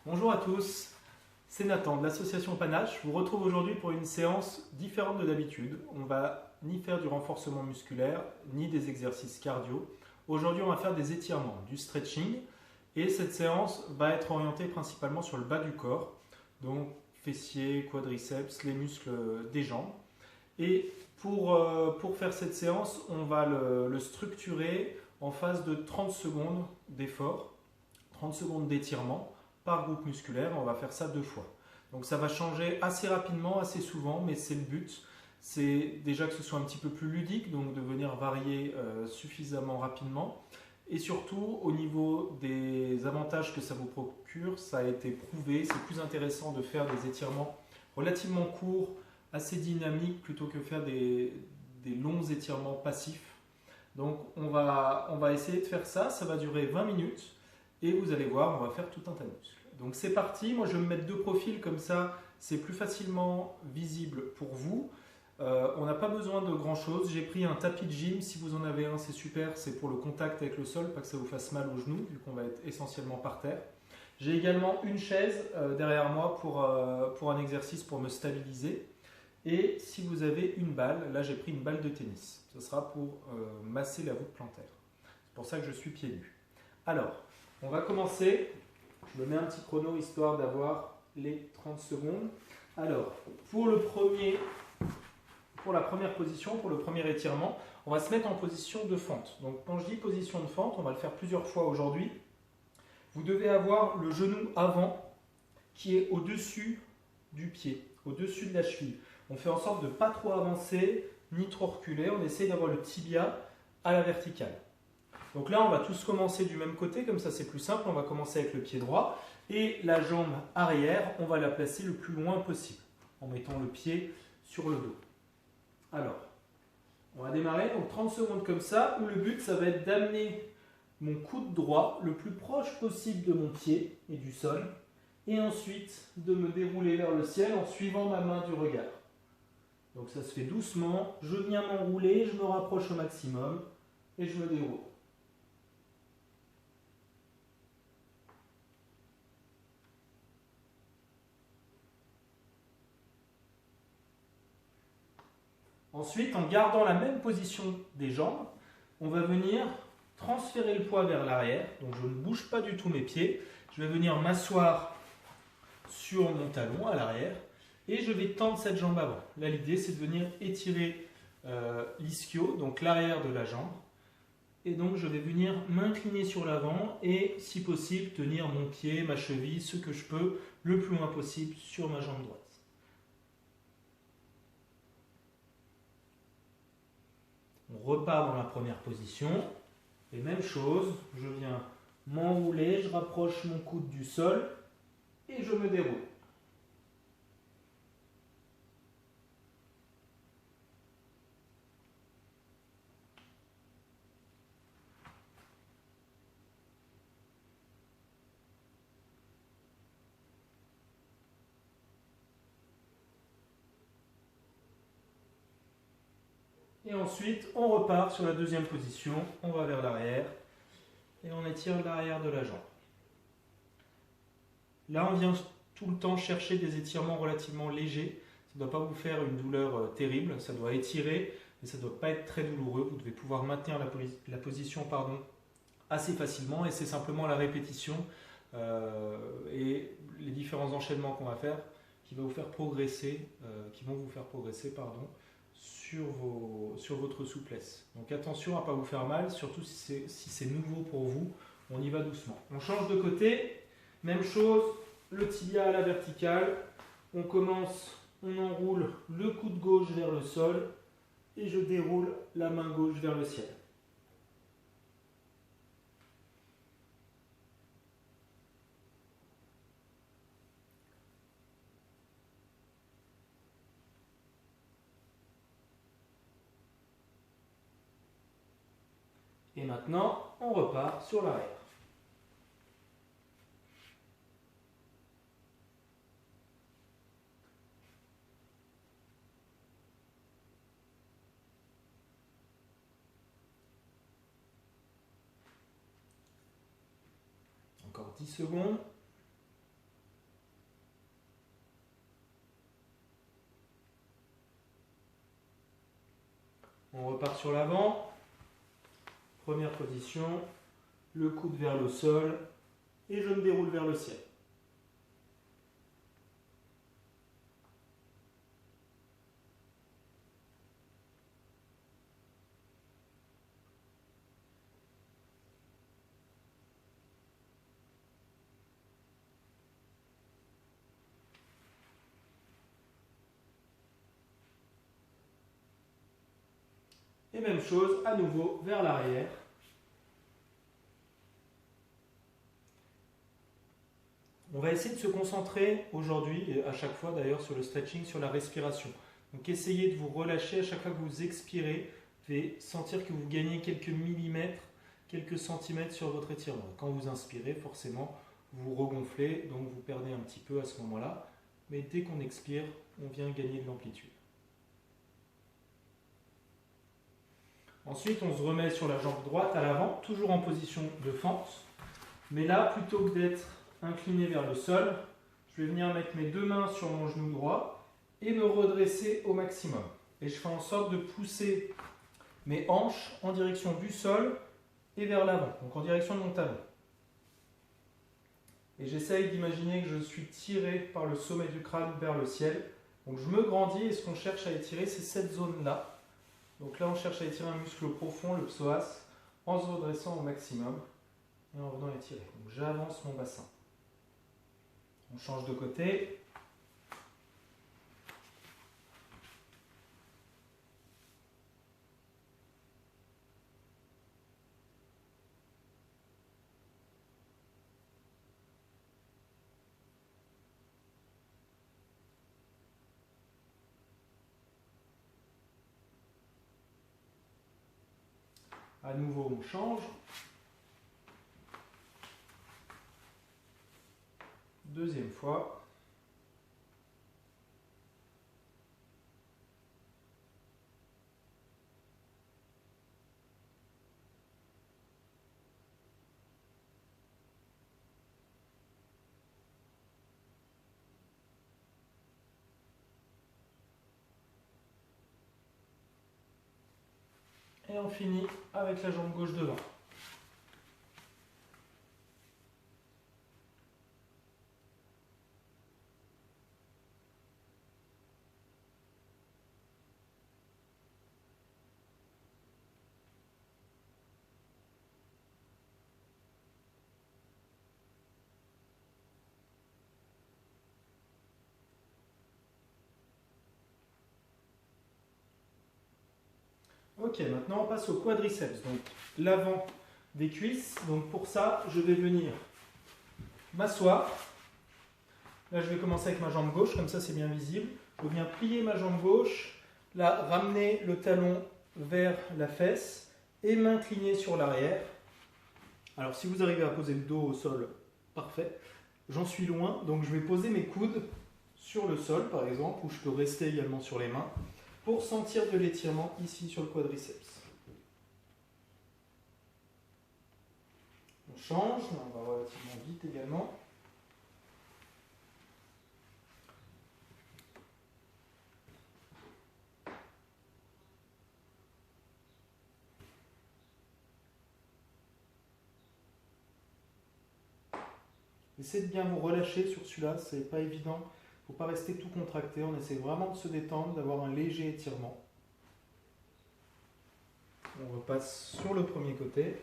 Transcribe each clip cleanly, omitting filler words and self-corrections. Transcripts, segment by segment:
Bonjour à tous, c'est Nathan de l'association Panache. Je vous retrouve aujourd'hui pour une séance différente de d'habitude. On va ni faire du renforcement musculaire, ni des exercices cardio. Aujourd'hui, on va faire des étirements, du stretching. Et cette séance va être orientée principalement sur le bas du corps, donc fessiers, quadriceps, les muscles des jambes. Et pour faire cette séance, on va le structurer en phase de 30 secondes d'effort, 30 secondes d'étirement par groupe musculaire. On va faire ça 2 fois. Donc ça va changer assez rapidement, assez souvent, mais c'est le but. C'est déjà que ce soit un petit peu plus ludique, donc de venir varier suffisamment rapidement. Et surtout, au niveau des avantages que ça vous procure, ça a été prouvé, c'est plus intéressant de faire des étirements relativement courts, assez dynamiques, plutôt que faire des longs étirements passifs. Donc on va essayer de faire ça, ça va durer 20 minutes. Et vous allez voir, on va faire tout un tas de muscles. Donc c'est parti, moi je vais me mettre 2 profils comme ça, c'est plus facilement visible pour vous. On n'a pas besoin de grand chose. J'ai pris un tapis de gym, si vous en avez un c'est super, c'est pour le contact avec le sol, pas que ça vous fasse mal aux genoux, vu qu'on va être essentiellement par terre. J'ai également une chaise derrière moi pour un exercice pour me stabiliser. Et si vous avez une balle, là j'ai pris une balle de tennis. Ce sera pour masser la voûte plantaire. C'est pour ça que je suis pieds nus. Alors, on va commencer. Je me mets un petit chrono histoire d'avoir les 30 secondes. Alors, pour la première position, pour le premier étirement, on va se mettre en position de fente. Donc, quand je dis position de fente, on va le faire plusieurs fois aujourd'hui. Vous devez avoir le genou avant qui est au-dessus du pied, au-dessus de la cheville. On fait en sorte de ne pas trop avancer ni trop reculer. On essaie d'avoir le tibia à la verticale. Donc là, on va tous commencer du même côté, comme ça c'est plus simple. On va commencer avec le pied droit et la jambe arrière, on va la placer le plus loin possible en mettant le pied sur le dos. Alors, on va démarrer, donc 30 secondes comme ça, où le but, ça va être d'amener mon coude droit le plus proche possible de mon pied et du sol, et ensuite de me dérouler vers le ciel en suivant ma main du regard. Donc ça se fait doucement, je viens m'enrouler, je me rapproche au maximum, et je me déroule. Ensuite, en gardant la même position des jambes, on va venir transférer le poids vers l'arrière. Donc je ne bouge pas du tout mes pieds. Je vais venir m'asseoir sur mon talon à l'arrière et je vais tendre cette jambe avant. Là, l'idée, c'est de venir étirer l'ischio, donc l'arrière de la jambe. Et donc, je vais venir m'incliner sur l'avant et, si possible, tenir mon pied, ma cheville, ce que je peux, le plus loin possible sur ma jambe droite. On repart dans la première position. Et même chose, je viens m'enrouler, je rapproche mon coude du sol et je me déroule. Et ensuite, on repart sur la deuxième position, on va vers l'arrière et on étire l'arrière de la jambe. Là, on vient tout le temps chercher des étirements relativement légers. Ça ne doit pas vous faire une douleur terrible, ça doit étirer, mais ça ne doit pas être très douloureux. Vous devez pouvoir maintenir la position assez facilement et c'est simplement la répétition et les différents enchaînements qu'on va faire qui vont vous faire progresser, sur votre souplesse. Donc attention à ne pas vous faire mal, surtout si c'est nouveau pour vous, on y va doucement. On change de côté, même chose, le tibia à la verticale, on commence, on enroule le coude gauche vers le sol et je déroule la main gauche vers le ciel. Et maintenant, on repart sur l'arrière. Encore 10 secondes. On repart sur l'avant. Première position, le coude vers le sol et je me déroule vers le ciel. Et même chose, à nouveau, vers l'arrière. On va essayer de se concentrer aujourd'hui, et à chaque fois d'ailleurs, sur le stretching, sur la respiration. Donc essayez de vous relâcher à chaque fois que vous expirez. Vous allez sentir que vous gagnez quelques millimètres, quelques centimètres sur votre étirement. Quand vous inspirez, forcément, vous regonflez, donc vous perdez un petit peu à ce moment-là. Mais dès qu'on expire, on vient gagner de l'amplitude. Ensuite, on se remet sur la jambe droite à l'avant, toujours en position de fente. Mais là, plutôt que d'être incliné vers le sol, je vais venir mettre mes deux mains sur mon genou droit et me redresser au maximum. Et je fais en sorte de pousser mes hanches en direction du sol et vers l'avant, donc en direction de mon talon. Et j'essaye d'imaginer que je suis tiré par le sommet du crâne vers le ciel. Donc je me grandis et ce qu'on cherche à étirer, c'est cette zone-là. Donc là, on cherche à étirer un muscle profond, le psoas, en se redressant au maximum et en venant étirer. Donc j'avance mon bassin. On change de côté. À nouveau, on change. Deuxième fois. Et on finit avec la jambe gauche devant. Ok, maintenant on passe au quadriceps, donc l'avant des cuisses. Donc pour ça, je vais venir m'asseoir. Là, je vais commencer avec ma jambe gauche, comme ça c'est bien visible. Je viens plier ma jambe gauche, là ramener le talon vers la fesse et m'incliner sur l'arrière. Alors si vous arrivez à poser le dos au sol, parfait. J'en suis loin, donc je vais poser mes coudes sur le sol par exemple, ou je peux rester également sur les mains, pour sentir de l'étirement ici sur le quadriceps. On change, on va relativement vite également. Essayez de bien vous relâcher sur celui-là, c'est pas évident. Il ne faut pas rester tout contracté, on essaie vraiment de se détendre, d'avoir un léger étirement. On repasse sur le premier côté.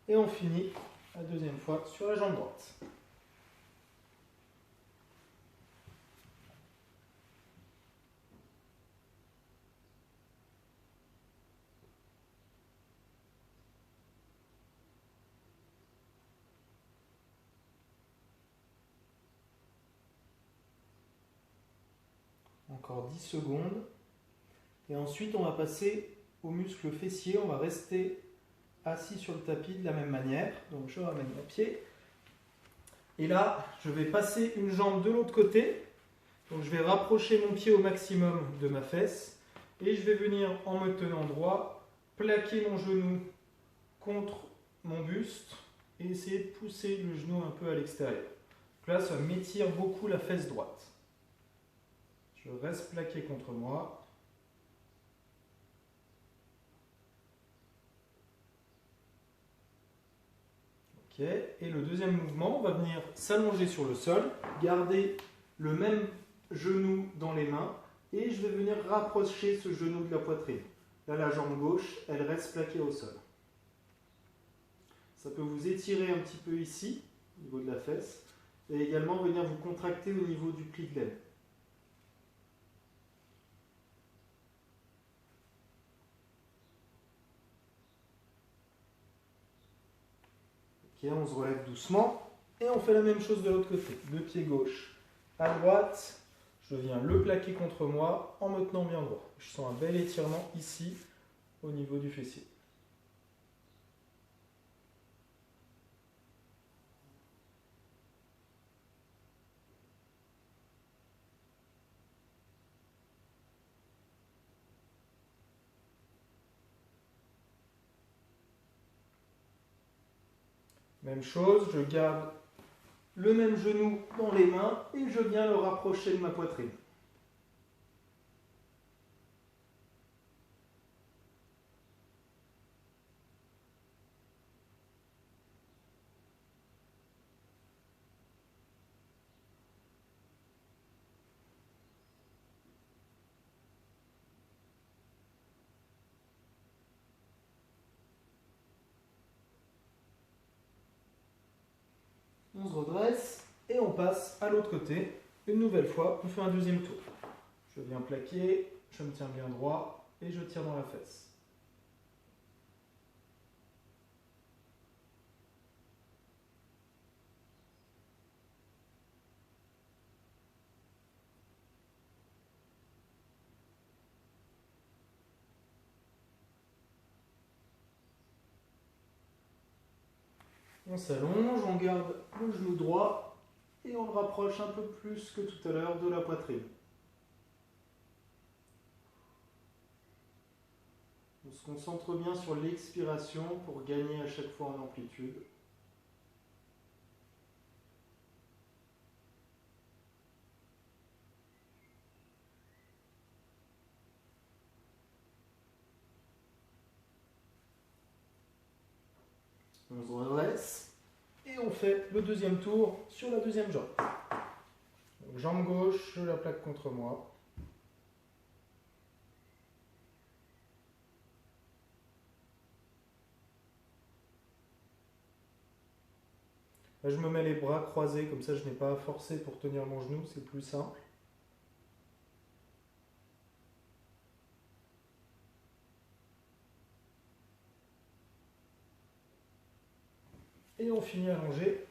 Et on finit la deuxième fois sur la jambe droite. Encore 10 secondes. Et ensuite, on va passer au muscle fessier. On va rester assis sur le tapis de la même manière. Donc je ramène mon pied. Et là, je vais passer une jambe de l'autre côté. Donc je vais rapprocher mon pied au maximum de ma fesse. Et je vais venir, en me tenant droit, plaquer mon genou contre mon buste et essayer de pousser le genou un peu à l'extérieur. Là, ça m'étire beaucoup la fesse droite. Je reste plaqué contre moi. Ok. Et le deuxième mouvement, on va venir s'allonger sur le sol, garder le même genou dans les mains et je vais venir rapprocher ce genou de la poitrine. Là, la jambe gauche, elle reste plaquée au sol. Ça peut vous étirer un petit peu ici, au niveau de la fesse, et également venir vous contracter au niveau du pli de l'aine. Ok, on se relève doucement, et on fait la même chose de l'autre côté. Le pied gauche à droite, je viens le plaquer contre moi en me tenant bien droit. Je sens un bel étirement ici, au niveau du fessier. Même chose, je garde le même genou dans les mains et je viens le rapprocher de ma poitrine. On se redresse et on passe à l'autre côté. Une nouvelle fois, on fait un deuxième tour. Je viens plaquer, je me tiens bien droit et je tire dans la fesse. On s'allonge, on garde le genou droit et on le rapproche un peu plus que tout à l'heure de la poitrine. On se concentre bien sur l'expiration pour gagner à chaque fois en amplitude. On se redresse et on fait le deuxième tour sur la deuxième jambe. Donc, jambe gauche, je la plaque contre moi. Là, je me mets les bras croisés, comme ça je n'ai pas à forcer pour tenir mon genou, c'est plus simple. Et on finit allongé.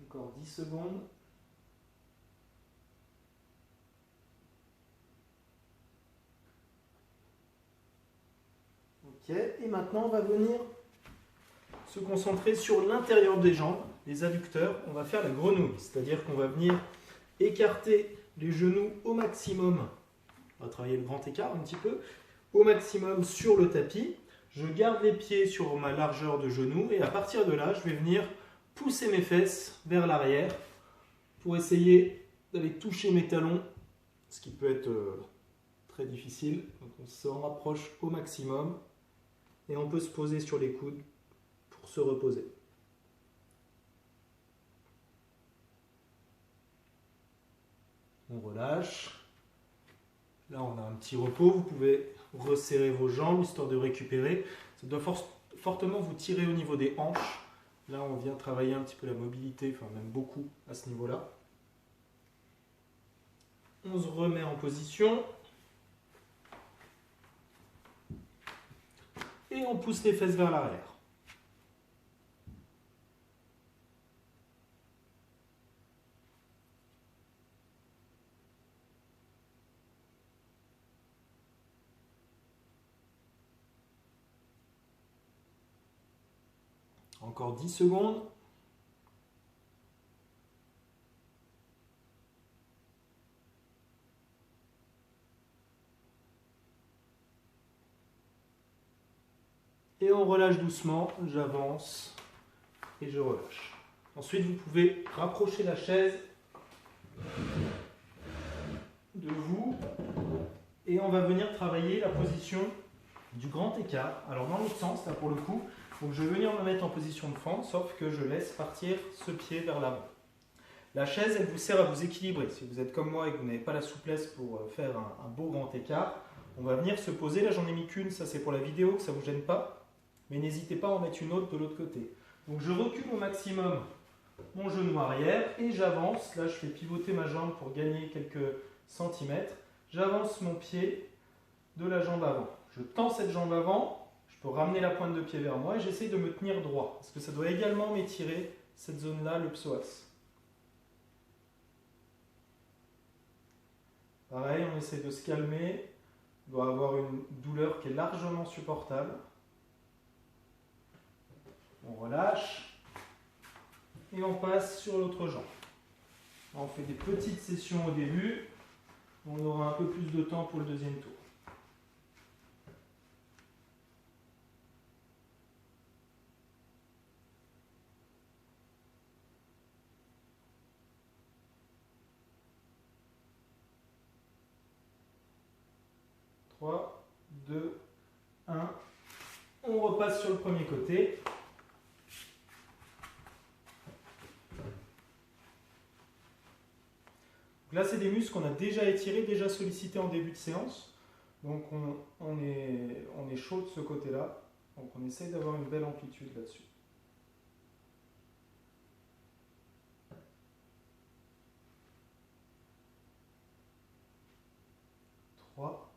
Encore 10 secondes. Ok, et maintenant on va venir se concentrer sur l'intérieur des jambes, les adducteurs. On va faire la grenouille, c'est-à-dire qu'on va venir écarter les genoux au maximum. On va travailler le grand écart un petit peu, au maximum sur le tapis. Je garde les pieds sur ma largeur de genou et à partir de là, je vais venir pousser mes fesses vers l'arrière pour essayer d'aller toucher mes talons, ce qui peut être très difficile. Donc on s'en rapproche au maximum et on peut se poser sur les coudes pour se reposer. On relâche. Là, on a un petit repos. Vous pouvez resserrer vos jambes histoire de récupérer. Ça doit fortement vous tirer au niveau des hanches. Là, on vient travailler un petit peu la mobilité, enfin même beaucoup à ce niveau-là. On se remet en position. et on pousse les fesses vers l'arrière. Encore 10 secondes. Et on relâche doucement, j'avance et je relâche. Ensuite, vous pouvez rapprocher la chaise de vous et on va venir travailler la position du grand écart. Alors dans l'autre sens, là pour le coup, donc je vais venir me mettre en position de fente, sauf que je laisse partir ce pied vers l'avant. La chaise, elle vous sert à vous équilibrer. Si vous êtes comme moi et que vous n'avez pas la souplesse pour faire un beau grand écart, on va venir se poser. Là, j'en ai mis qu'une, ça c'est pour la vidéo, que ça ne vous gêne pas. Mais n'hésitez pas à en mettre une autre de l'autre côté. Donc je recule au maximum mon genou arrière et j'avance. Là, je fais pivoter ma jambe pour gagner quelques centimètres. J'avance mon pied de la jambe avant. Je tends cette jambe avant, je peux ramener la pointe de pied vers moi et j'essaie de me tenir droit. Parce que ça doit également m'étirer cette zone-là, le psoas. Pareil, on essaie de se calmer. On doit avoir une douleur qui est largement supportable. On relâche et on passe sur l'autre jambe. On fait des petites sessions au début. On aura un peu plus de temps pour le deuxième tour. Trois, deux, un. On repasse sur le premier côté. Là, c'est des muscles qu'on a déjà étirés, déjà sollicités en début de séance. Donc, on est chaud de ce côté-là. Donc, on essaye d'avoir une belle amplitude là-dessus. 3,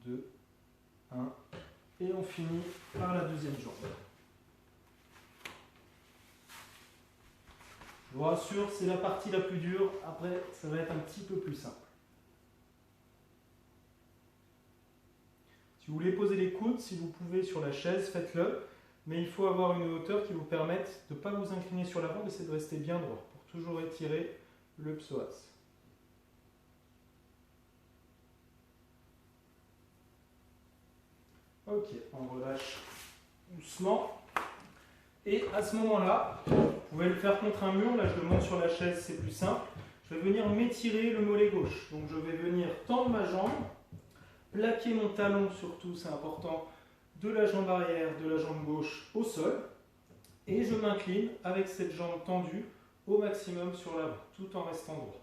2, 1. Et on finit par la deuxième jambe. Je vous rassure, c'est la partie la plus dure. Après, ça va être un petit peu plus simple. Si vous voulez poser les coudes, si vous pouvez sur la chaise, faites-le. Mais il faut avoir une hauteur qui vous permette de ne pas vous incliner sur l'avant, mais c'est de rester bien droit pour toujours étirer le psoas. Ok, on relâche doucement. Et à ce moment-là, vous pouvez le faire contre un mur. Là, je le monte sur la chaise, c'est plus simple. Je vais venir m'étirer le mollet gauche. Donc, je vais venir tendre ma jambe, plaquer mon talon surtout, c'est important, de la jambe arrière, de la jambe gauche au sol. Et je m'incline avec cette jambe tendue au maximum sur l'avant, tout en restant droit.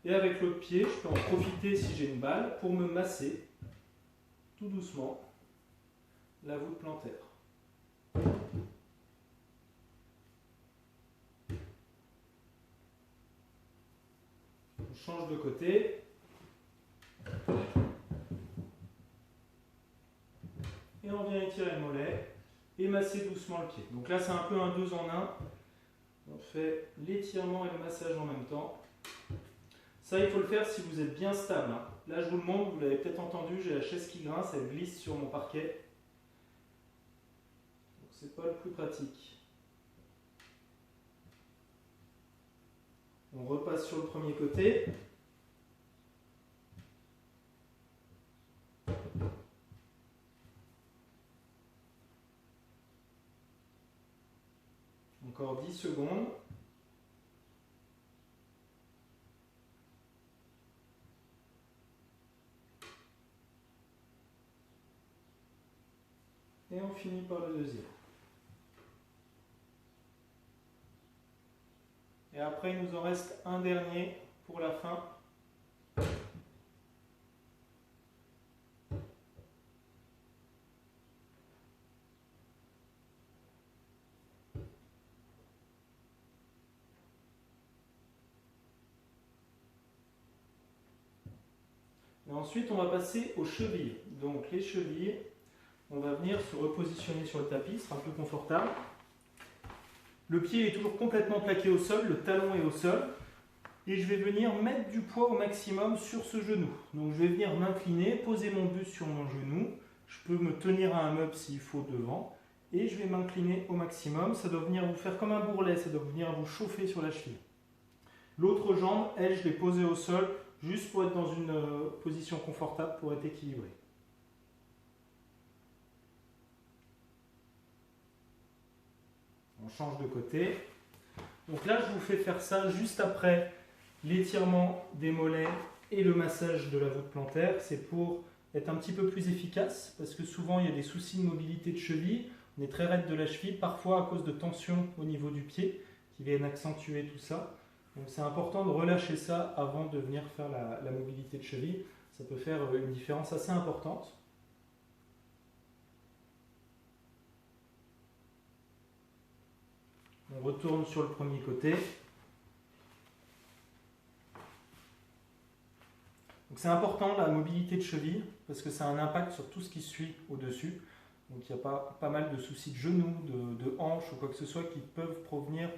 Et avec l'autre pied, je peux en profiter si j'ai une balle pour me masser tout doucement la voûte plantaire. On change de côté. Et on vient étirer le mollet et masser doucement le pied. Donc là, c'est un peu un 2 en 1. On fait l'étirement et le massage en même temps. Ça, il faut le faire si vous êtes bien stable. Là, je vous le montre, vous l'avez peut-être entendu, j'ai la chaise qui grince, elle glisse sur mon parquet. Donc, c'est pas le plus pratique. On repasse sur le premier côté. Encore 10 secondes. Et on finit par le deuxième. Et après, il nous en reste un dernier pour la fin. Et ensuite, on va passer aux chevilles. Donc les chevilles, on va venir se repositionner sur le tapis, ce sera plus confortable. Le pied est toujours complètement plaqué au sol, le talon est au sol. Et je vais venir mettre du poids au maximum sur ce genou. Donc je vais venir m'incliner, poser mon buste sur mon genou. Je peux me tenir à un meuble s'il faut devant. Et je vais m'incliner au maximum. Ça doit venir vous faire comme un bourrelet, ça doit venir vous chauffer sur la cheville. L'autre jambe, elle, je l'ai posée au sol, juste pour être dans une position confortable, pour être équilibré. On change de côté. Donc là, je vous fais faire ça juste après l'étirement des mollets et le massage de la voûte plantaire. C'est pour être un petit peu plus efficace, parce que souvent il y a des soucis de mobilité de cheville. On est très raide de la cheville, parfois à cause de tensions au niveau du pied, qui viennent accentuer tout ça. Donc c'est important de relâcher ça avant de venir faire la mobilité de cheville. Ça peut faire une différence assez importante. On retourne sur le premier côté. Donc c'est important la mobilité de cheville parce que ça a un impact sur tout ce qui suit au-dessus. Donc il y a pas mal de soucis de genoux, de hanches ou quoi que ce soit qui peuvent provenir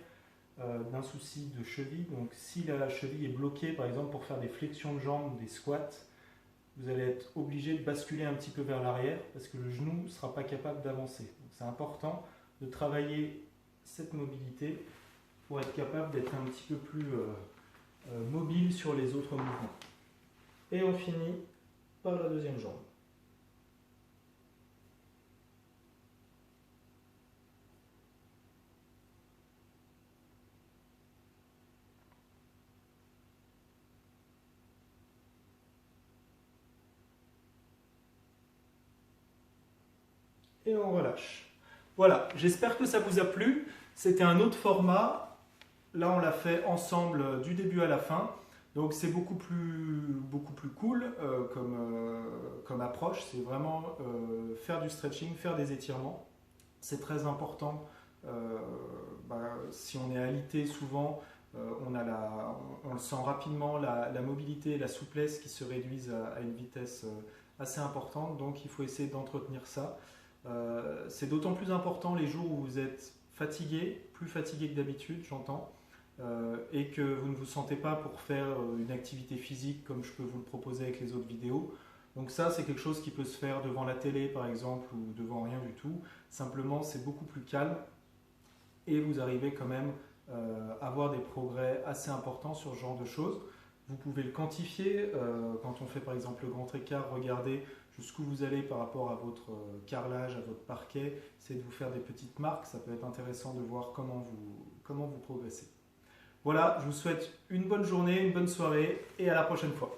d'un souci de cheville. Donc si la cheville est bloquée par exemple pour faire des flexions de jambes ou des squats, vous allez être obligé de basculer un petit peu vers l'arrière parce que le genou ne sera pas capable d'avancer. Donc c'est important de travailler cette mobilité pour être capable d'être un petit peu plus mobile sur les autres mouvements. Et on finit par la deuxième jambe. Et on relâche. Voilà, j'espère que ça vous a plu. C'était un autre format. Là, on l'a fait ensemble du début à la fin. Donc c'est beaucoup plus cool comme approche. C'est vraiment faire du stretching, faire des étirements. C'est très important. Si on est alité souvent, on le sent rapidement, la mobilité et la souplesse qui se réduisent à une vitesse assez importante. Donc il faut essayer d'entretenir ça. C'est d'autant plus important les jours où vous êtes fatigué, plus fatigué que d'habitude, j'entends. Et que vous ne vous sentez pas pour faire une activité physique comme je peux vous le proposer avec les autres vidéos. Donc ça, c'est quelque chose qui peut se faire devant la télé par exemple ou devant rien du tout. Simplement, c'est beaucoup plus calme et vous arrivez quand même à avoir des progrès assez importants sur ce genre de choses. Vous pouvez le quantifier quand on fait par exemple le grand écart, regardez jusqu'où vous allez par rapport à votre carrelage, à votre parquet, essayez de vous faire des petites marques, ça peut être intéressant de voir comment vous progressez. Voilà, je vous souhaite une bonne journée, une bonne soirée et à la prochaine fois.